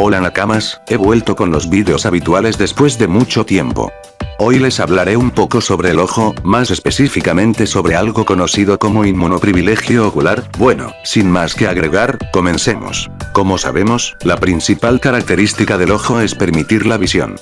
Hola Nakamas, he vuelto con los vídeos habituales después de mucho tiempo. Hoy les hablaré un poco sobre el ojo, más específicamente sobre algo conocido como inmunoprivilegio ocular. Bueno, sin más que agregar, comencemos. Como sabemos, la principal característica del ojo es permitir la visión.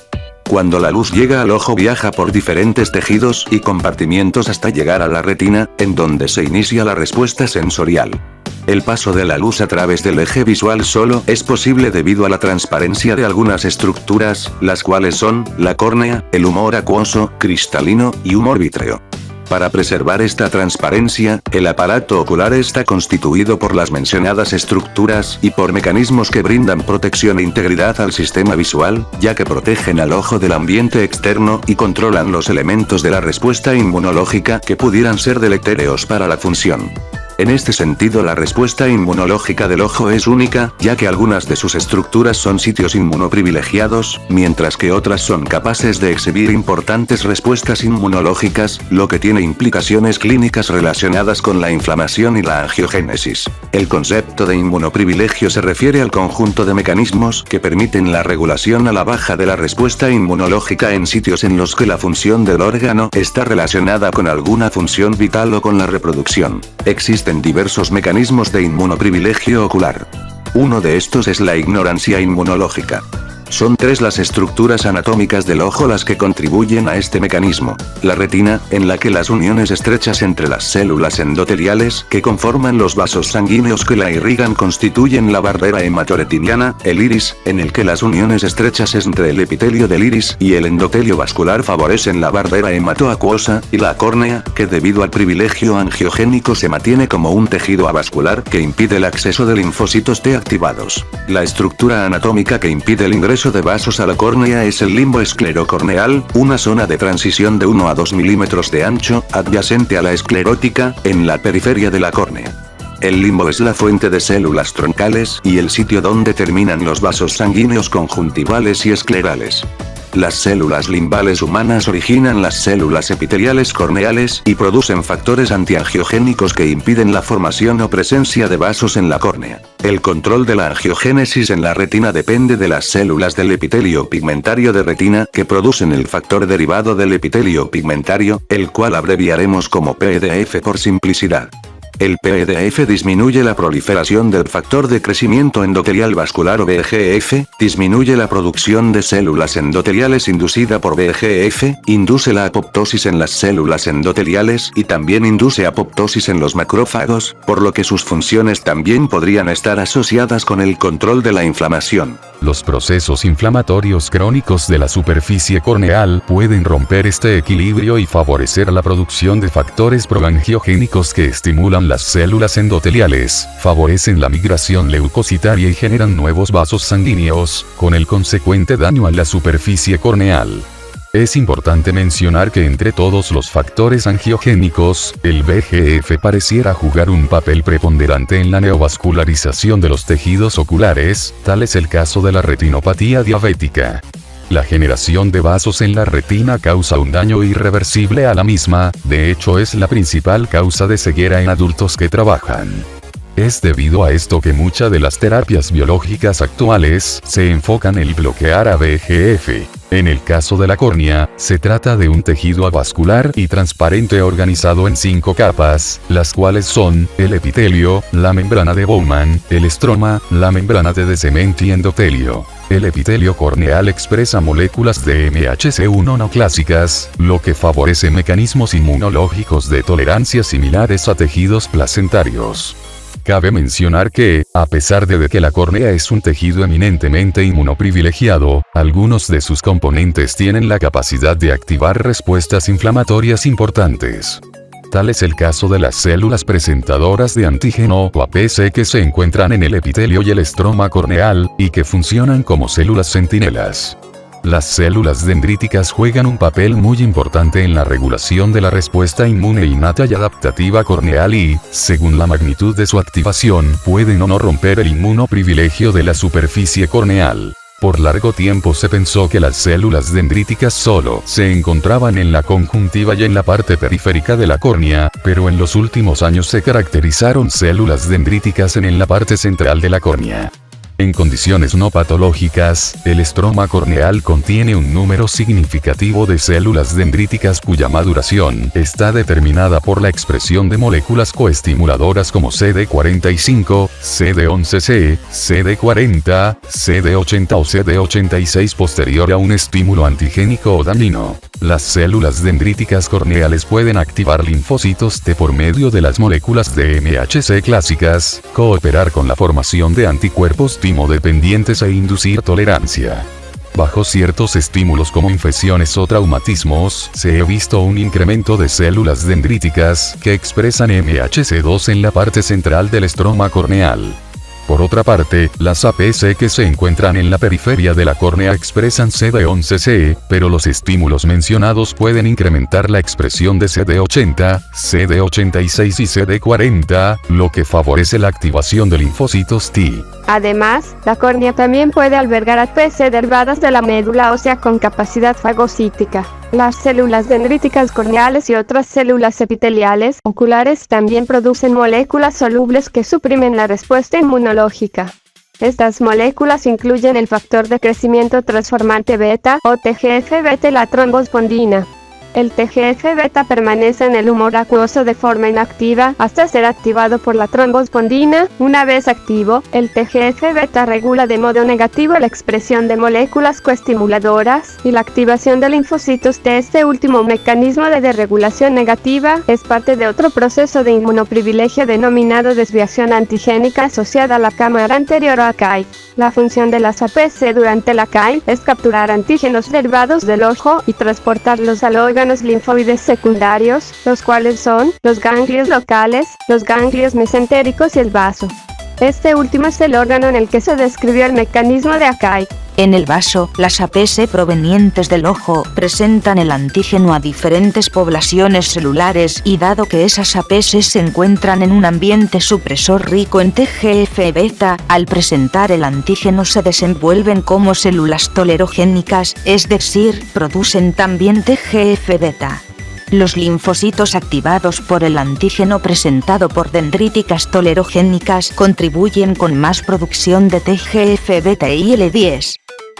Cuando la luz llega al ojo viaja por diferentes tejidos y compartimientos hasta llegar a la retina, en donde se inicia la respuesta sensorial. El paso de la luz a través del eje visual solo es posible debido a la transparencia de algunas estructuras, las cuales son, la córnea, el humor acuoso, cristalino, y humor vítreo. Para preservar esta transparencia, el aparato ocular está constituido por las mencionadas estructuras y por mecanismos que brindan protección e integridad al sistema visual, ya que protegen al ojo del ambiente externo y controlan los elementos de la respuesta inmunológica que pudieran ser deletéreos para la función. En este sentido, la respuesta inmunológica del ojo es única, ya que algunas de sus estructuras son sitios inmunoprivilegiados, mientras que otras son capaces de exhibir importantes respuestas inmunológicas, lo que tiene implicaciones clínicas relacionadas con la inflamación y la angiogénesis. El concepto de inmunoprivilegio se refiere al conjunto de mecanismos que permiten la regulación a la baja de la respuesta inmunológica en sitios en los que la función del órgano está relacionada con alguna función vital o con la reproducción. Existen diversos mecanismos de inmunoprivilegio ocular. Uno de estos es la ignorancia inmunológica. Son tres las estructuras anatómicas del ojo las que contribuyen a este mecanismo. La retina, en la que las uniones estrechas entre las células endoteliales que conforman los vasos sanguíneos que la irrigan constituyen la barrera hematoretiniana. El iris, en el que las uniones estrechas entre el epitelio del iris y el endotelio vascular favorecen la barrera hematoacuosa, y la córnea, que debido al privilegio angiogénico se mantiene como un tejido avascular que impide el acceso de linfocitos T activados. La estructura anatómica que impide el ingreso de vasos a la córnea es el limbo esclerocorneal, una zona de transición de 1 a 2 milímetros de ancho, adyacente a la esclerótica, en la periferia de la córnea. El limbo es la fuente de células troncales y el sitio donde terminan los vasos sanguíneos conjuntivales y esclerales. Las células limbales humanas originan las células epiteliales corneales y producen factores antiangiogénicos que impiden la formación o presencia de vasos en la córnea. El control de la angiogénesis en la retina depende de las células del epitelio pigmentario de retina que producen el factor derivado del epitelio pigmentario, el cual abreviaremos como PDF por simplicidad. El PDF disminuye la proliferación del factor de crecimiento endotelial vascular o VEGF, disminuye la producción de células endoteliales inducida por VEGF, induce la apoptosis en las células endoteliales y también induce apoptosis en los macrófagos, por lo que sus funciones también podrían estar asociadas con el control de la inflamación. Los procesos inflamatorios crónicos de la superficie corneal pueden romper este equilibrio y favorecer la producción de factores proangiogénicos que estimulan las células endoteliales, favorecen la migración leucocitaria y generan nuevos vasos sanguíneos, con el consecuente daño a la superficie corneal. Es importante mencionar que entre todos los factores angiogénicos, el VEGF pareciera jugar un papel preponderante en la neovascularización de los tejidos oculares, tal es el caso de la retinopatía diabética. La generación de vasos en la retina causa un daño irreversible a la misma, de hecho es la principal causa de ceguera en adultos que trabajan. Es debido a esto que muchas de las terapias biológicas actuales se enfocan en bloquear a VEGF. En el caso de la córnea, se trata de un tejido avascular y transparente organizado en 5 capas, las cuales son, el epitelio, la membrana de Bowman, el estroma, la membrana de cemento y endotelio. El epitelio corneal expresa moléculas de MHC1 no clásicas, lo que favorece mecanismos inmunológicos de tolerancia similares a tejidos placentarios. Cabe mencionar que, a pesar de que la córnea es un tejido eminentemente inmunoprivilegiado, algunos de sus componentes tienen la capacidad de activar respuestas inflamatorias importantes. Tal es el caso de las células presentadoras de antígeno o APC que se encuentran en el epitelio y el estroma corneal, y que funcionan como células centinelas. Las células dendríticas juegan un papel muy importante en la regulación de la respuesta inmune innata y adaptativa corneal y, según la magnitud de su activación, pueden o no romper el inmunoprivilegio de la superficie corneal. Por largo tiempo se pensó que las células dendríticas solo se encontraban en la conjuntiva y en la parte periférica de la córnea, pero en los últimos años se caracterizaron células dendríticas en la parte central de la córnea. En condiciones no patológicas, el estroma corneal contiene un número significativo de células dendríticas cuya maduración está determinada por la expresión de moléculas coestimuladoras como CD45, CD11C, CD40, CD80 o CD86 posterior a un estímulo antigénico o dañino. Las células dendríticas corneales pueden activar linfocitos T por medio de las moléculas de MHC clásicas, cooperar con la formación de anticuerpos dependientes e inducir tolerancia. Bajo ciertos estímulos como infecciones o traumatismos, se ha visto un incremento de células dendríticas que expresan MHC2 en la parte central del estroma corneal. Por otra parte, las APC que se encuentran en la periferia de la córnea expresan CD11C, pero los estímulos mencionados pueden incrementar la expresión de CD80, CD86 y CD40, lo que favorece la activación de linfocitos T. Además, la córnea también puede albergar APC derivadas de la médula ósea con capacidad fagocítica. Las células dendríticas corneales y otras células epiteliales oculares también producen moléculas solubles que suprimen la respuesta inmunológica. Estas moléculas incluyen el factor de crecimiento transformante beta o TGF-beta y la trombosbondina. El TGF-beta permanece en el humor acuoso de forma inactiva hasta ser activado por la trombosbondina. Una vez activo, el TGF-beta regula de modo negativo la expresión de moléculas coestimuladoras y la activación de linfocitos T. Este último mecanismo de desregulación negativa es parte de otro proceso de inmunoprivilegio denominado desviación antigénica asociada a la cámara anterior a CAI. La función de las APC durante la CAI es capturar antígenos derivados del ojo y transportarlos al órgano linfoides secundarios, los cuales son los ganglios locales, los ganglios mesentéricos y el vaso. Este último es el órgano en el que se describió el mecanismo de ACAI. En el vaso, las APC provenientes del ojo presentan el antígeno a diferentes poblaciones celulares y dado que esas APC se encuentran en un ambiente supresor rico en TGF-beta, al presentar el antígeno se desenvuelven como células tolerogénicas, es decir, producen también TGF-beta. Los linfocitos activados por el antígeno presentado por dendríticas tolerogénicas contribuyen con más producción de TGF-beta y IL-10.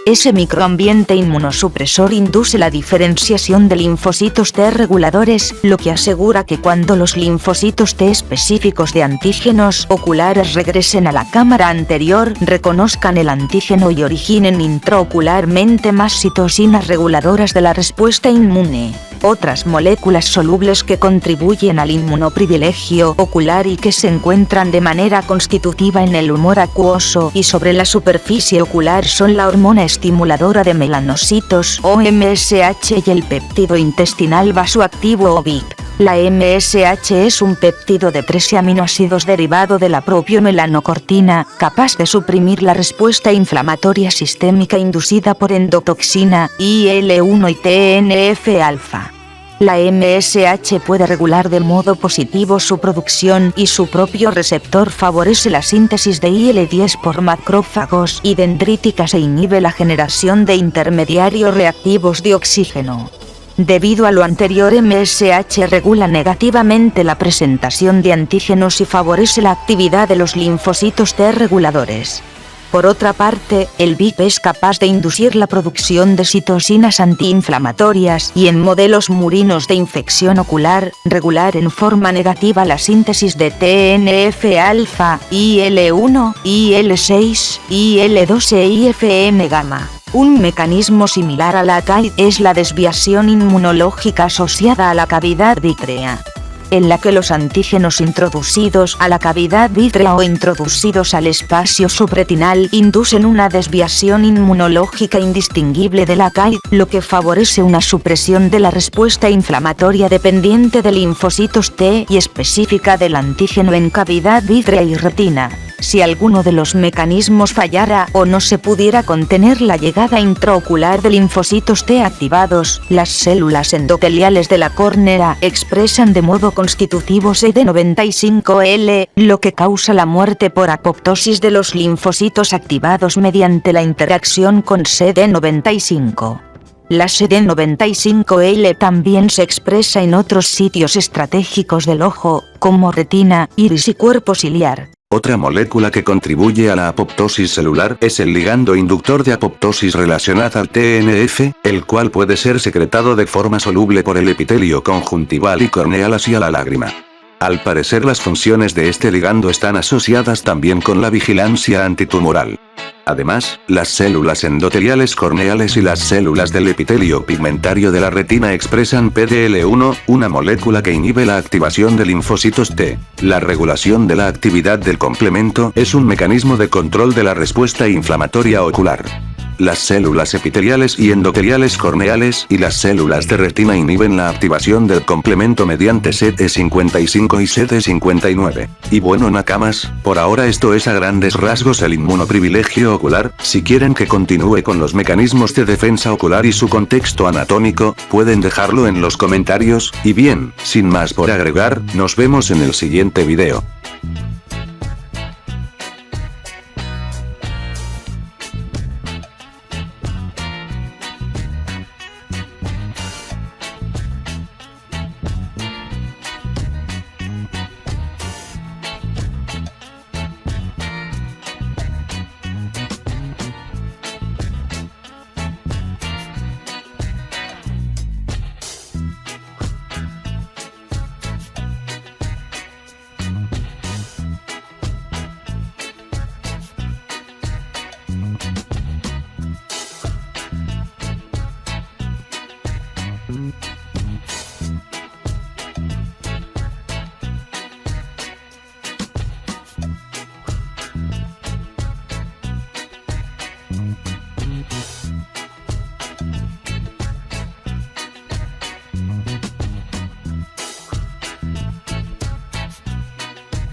Ese microambiente inmunosupresor induce la diferenciación de linfocitos T reguladores, lo que asegura que cuando los linfocitos T específicos de antígenos oculares regresen a la cámara anterior, reconozcan el antígeno y originen intraocularmente más citocinas reguladoras de la respuesta inmune. Otras moléculas solubles que contribuyen al inmunoprivilegio ocular y que se encuentran de manera constitutiva en el humor acuoso y sobre la superficie ocular son la hormona estimuladora de melanocitos o MSH y el péptido intestinal vasoactivo o VIP. La MSH es un péptido de 13 aminoácidos derivado de la propia melanocortina, capaz de suprimir la respuesta inflamatoria sistémica inducida por endotoxina, IL-1 y TNF-alfa. La MSH puede regular de modo positivo su producción y su propio receptor favorece la síntesis de IL-10 por macrófagos y dendríticas e inhibe la generación de intermediarios reactivos de oxígeno. Debido a lo anterior, MSH regula negativamente la presentación de antígenos y favorece la actividad de los linfocitos T reguladores. Por otra parte, el VIP es capaz de inducir la producción de citocinas antiinflamatorias y en modelos murinos de infección ocular, regular en forma negativa la síntesis de TNF-alfa, IL-1, IL-6, IL-2 e IFM-gamma. Un mecanismo similar a la ACAI es la desviación inmunológica asociada a la cavidad vítrea, en la que los antígenos introducidos a la cavidad vítrea o introducidos al espacio subretinal inducen una desviación inmunológica indistinguible de la ACAI, lo que favorece una supresión de la respuesta inflamatoria dependiente de linfocitos T y específica del antígeno en cavidad vítrea y retina. Si alguno de los mecanismos fallara o no se pudiera contener la llegada intraocular de linfocitos T activados, las células endoteliales de la córnea expresan de modo constitutivo CD95L, lo que causa la muerte por apoptosis de los linfocitos activados mediante la interacción con CD95. La CD95L también se expresa en otros sitios estratégicos del ojo, como retina, iris y cuerpo ciliar. Otra molécula que contribuye a la apoptosis celular es el ligando inductor de apoptosis relacionada al TNF, el cual puede ser secretado de forma soluble por el epitelio conjuntival y corneal hacia la lágrima. Al parecer las funciones de este ligando están asociadas también con la vigilancia antitumoral. Además, las células endoteliales corneales y las células del epitelio pigmentario de la retina expresan PDL1, una molécula que inhibe la activación de linfocitos T. La regulación de la actividad del complemento es un mecanismo de control de la respuesta inflamatoria ocular. Las células epiteliales y endoteliales corneales y las células de retina inhiben la activación del complemento mediante CD55 y CD59. Y bueno nakamas, por ahora esto es a grandes rasgos el inmunoprivilegio ocular. Si quieren que continúe con los mecanismos de defensa ocular y su contexto anatómico, pueden dejarlo en los comentarios, y bien, sin más por agregar, nos vemos en el siguiente video.